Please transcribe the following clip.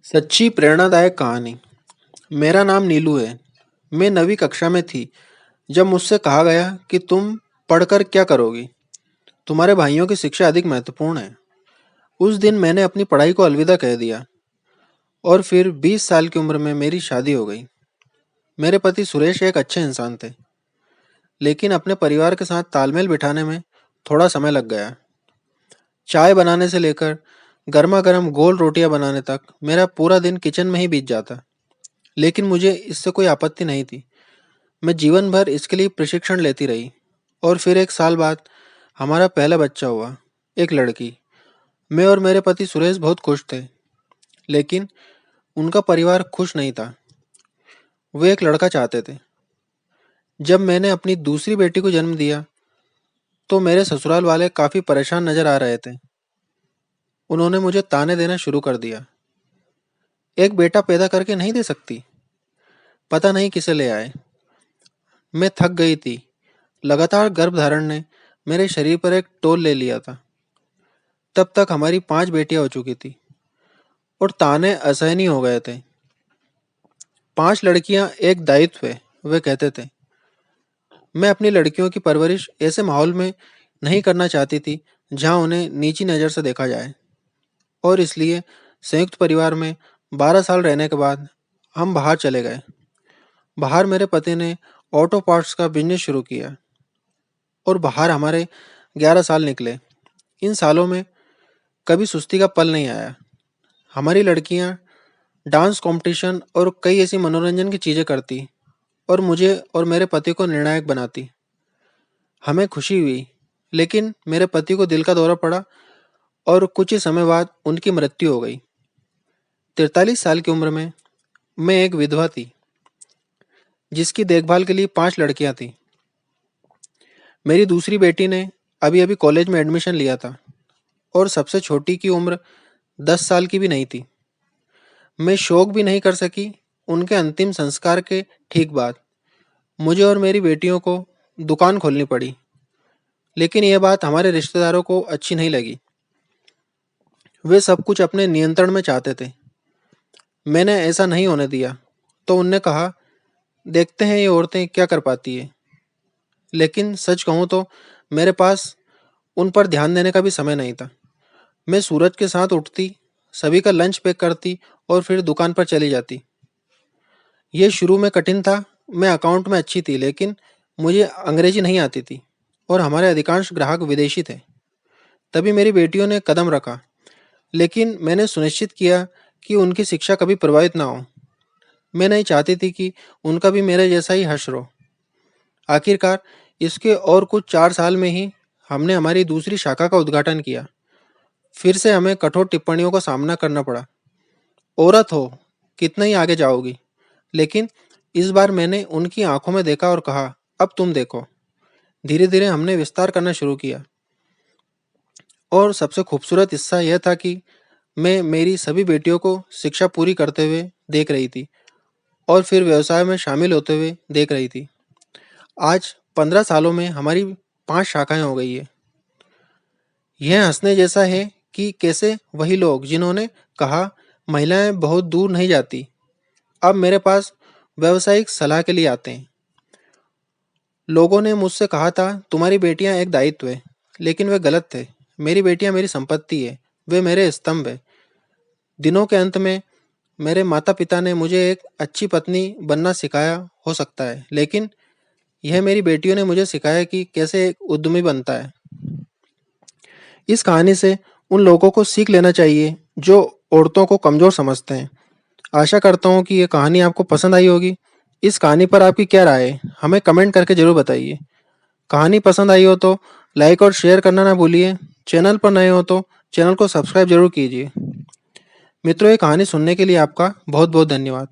सच्ची प्रेरणादायक कहानी। मेरा नाम नीलू है। मैं 9वीं कक्षा में थी जब मुझसे कहा गया कि तुम पढ़कर क्या करोगी। तुम्हारे भाइयों की शिक्षा अधिक महत्वपूर्ण है। उस दिन मैंने अपनी पढ़ाई को अलविदा कह दिया और फिर 20 साल की उम्र में मेरी शादी हो गई। मेरे पति सुरेश एक अच्छे इंसान थे, लेकिन अपने परिवार के साथ तालमेल बिठाने में थोड़ा समय लग गया। चाय बनाने से लेकर गर्मा गर्म गोल रोटियां बनाने तक मेरा पूरा दिन किचन में ही बीत जाता। लेकिन मुझे इससे कोई आपत्ति नहीं थी। मैं जीवन भर इसके लिए प्रशिक्षण लेती रही और फिर एक साल बाद हमारा पहला बच्चा हुआ, एक लड़की। मैं और मेरे पति सुरेश बहुत खुश थे, लेकिन उनका परिवार खुश नहीं था। वे एक लड़का चाहते थे। जब मैंने अपनी दूसरी बेटी को जन्म दिया तो मेरे ससुराल वाले काफ़ी परेशान नजर आ रहे थे। उन्होंने मुझे ताने देना शुरू कर दिया। एक बेटा पैदा करके नहीं दे सकती? पता नहीं किसे ले आए। मैं थक गई थी। लगातार गर्भधारण ने मेरे शरीर पर एक टोल ले लिया था। तब तक हमारी 5 बेटियां हो चुकी थी और ताने असहनीय हो गए थे। 5 लड़कियां एक दायित्व है, वे कहते थे। मैं अपनी लड़कियों की परवरिश ऐसे माहौल में नहीं करना चाहती थी जहां उन्हें नीची नज़र से देखा जाए, और इसलिए संयुक्त परिवार में 12 साल रहने के बाद हम बाहर चले गए। बाहर मेरे पति ने ऑटो पार्ट्स का बिजनेस शुरू किया और बाहर हमारे 11 साल निकले। इन सालों में कभी सुस्ती का पल नहीं आया। हमारी लड़कियां डांस कंपटीशन और कई ऐसी मनोरंजन की चीज़ें करती और मुझे और मेरे पति को निर्णायक बनाती। हमें खुशी हुई, लेकिन मेरे पति को दिल का दौरा पड़ा और कुछ ही समय बाद उनकी मृत्यु हो गई। 43 साल की उम्र में मैं एक विधवा थी जिसकी देखभाल के लिए 5 लड़कियां थीं। मेरी दूसरी बेटी ने अभी अभी कॉलेज में एडमिशन लिया था और सबसे छोटी की उम्र 10 साल की भी नहीं थी। मैं शौक भी नहीं कर सकी। उनके अंतिम संस्कार के ठीक बाद मुझे और मेरी बेटियों को दुकान खोलनी पड़ी, लेकिन यह बात हमारे रिश्तेदारों को अच्छी नहीं लगी। वे सब कुछ अपने नियंत्रण में चाहते थे। मैंने ऐसा नहीं होने दिया, तो उनने कहा, देखते हैं ये औरतें क्या कर पाती है। लेकिन सच कहूँ तो मेरे पास उन पर ध्यान देने का भी समय नहीं था। मैं सूरज के साथ उठती, सभी का लंच पैक करती और फिर दुकान पर चली जाती। ये शुरू में कठिन था। मैं अकाउंट में अच्छी थी, लेकिन मुझे अंग्रेजी नहीं आती थी और हमारे अधिकांश ग्राहक विदेशी थे। तभी मेरी बेटियों ने कदम रखा, लेकिन मैंने सुनिश्चित किया कि उनकी शिक्षा कभी प्रभावित ना हो। मैं नहीं चाहती थी कि उनका भी मेरे जैसा ही हश्र हो। आखिरकार इसके और कुछ 4 साल में ही हमने हमारी दूसरी शाखा का उद्घाटन किया। फिर से हमें कठोर टिप्पणियों का सामना करना पड़ा। औरत हो, कितना ही आगे जाओगी। लेकिन इस बार मैंने उनकी आंखों में देखा और कहा, अब तुम देखो। धीरे धीरे हमने विस्तार करना शुरू किया और सबसे खूबसूरत हिस्सा यह था कि मैं मेरी सभी बेटियों को शिक्षा पूरी करते हुए देख रही थी और फिर व्यवसाय में शामिल होते हुए देख रही थी। आज 15 सालों में हमारी 5 शाखाएं हो गई है। यह हंसने जैसा है कि कैसे वही लोग जिन्होंने कहा महिलाएं बहुत दूर नहीं जाती, अब मेरे पास व्यावसायिक सलाह के लिए आते हैं। लोगों ने मुझसे कहा था, तुम्हारी बेटियां एक दायित्व है, लेकिन वे गलत थे। मेरी बेटियां मेरी संपत्ति है, वे मेरे स्तंभ है। दिनों के अंत में मेरे माता पिता ने मुझे एक अच्छी पत्नी बनना सिखाया हो सकता है, लेकिन यह मेरी बेटियों ने मुझे सिखाया कि कैसे एक उद्यमी बनता है। इस कहानी से उन लोगों को सीख लेना चाहिए जो औरतों को कमज़ोर समझते हैं। आशा करता हूँ कि ये कहानी आपको पसंद आई होगी। इस कहानी पर आपकी क्या राय है, हमें कमेंट करके ज़रूर बताइए। कहानी पसंद आई हो तो लाइक और शेयर करना ना भूलिए। चैनल पर नए हो तो चैनल को सब्सक्राइब जरूर कीजिए। मित्रों, ये कहानी सुनने के लिए आपका बहुत बहुत धन्यवाद।